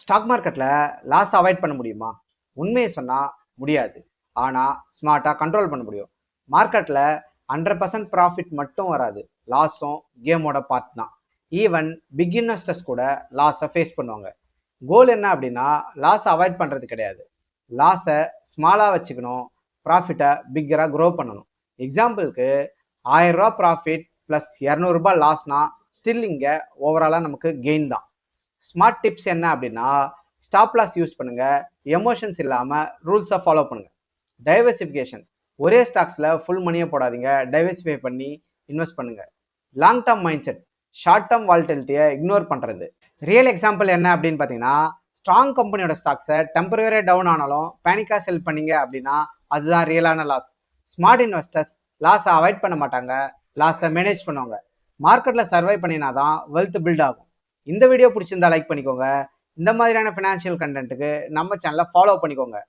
Stock மார்க்கெட்டில் loss avoid பண்ண முடியுமா? உண்மையை சொன்னால் முடியாது. ஆனால் ஸ்மார்ட்டாக கண்ட்ரோல் பண்ண முடியும். மார்க்கெட்டில் 100% ப்ராஃபிட் மட்டும் வராது. லாஸும் கேமோட பார்ட் தான். ஈவன் பிக் இன்வெஸ்டர்ஸ் கூட லாஸை ஃபேஸ் பண்ணுவாங்க. கோல் என்ன அப்படின்னா லாஸை அவாய்ட் பண்ணுறது கிடையாது. லாஸை ஸ்மாலாக வச்சுக்கணும், ப்ராஃபிட்டை பிக்கராக க்ரோ பண்ணணும். எக்ஸாம்பிளுக்கு 1000 ரூபா ப்ராஃபிட் ப்ளஸ் 200 ரூபாய் லாஸ்னா ஸ்டில் இங்கே ஓவராலாக நமக்கு கெயின் தான். ஸ்மார்ட் டிப்ஸ் என்ன அப்படின்னா ஸ்டாப் லாஸ் யூஸ் பண்ணுங்க, எமோஷன்ஸ் இல்லாமல் ரூல்ஸை ஃபாலோ பண்ணுங்க. டைவர்சிஃபிகேஷன், ஒரே ஸ்டாக்ஸில் ஃபுல் மணியை போடாதீங்க, டைவர்சிஃபை பண்ணி இன்வெஸ்ட் பண்ணுங்க. Long term mindset, short term வால்டிலிட்டியை இக்னோர் பண்ணுறது. ரியல் எக்ஸாம்பிள் என்ன அப்படின்னு பார்த்தீங்கன்னா ஸ்ட்ராங் கம்பெனியோட ஸ்டாக்ஸை டெம்பரரியாக டவுன் ஆனாலும் பேனிக்காக செல் பண்ணீங்க அப்படின்னா அதுதான் ரியலான லாஸ். ஸ்மார்ட் இன்வெஸ்டர்ஸ் லாஸை அவாய்ட் பண்ண மாட்டாங்க, லாஸை மேனேஜ் பண்ணுவாங்க. மார்க்கெட்டில் சர்வை பண்ணினா தான் வெல்த் பில்ட் ஆகும். இந்த வீடியோ பிடிச்சிருந்தா லைக் பண்ணிக்கோங்க. இந்த மாதிரியான ஃபினான்ஷியல் கண்டென்ட்டுக்கு நம்ம சேனலை ஃபாலோ பண்ணிக்கோங்க.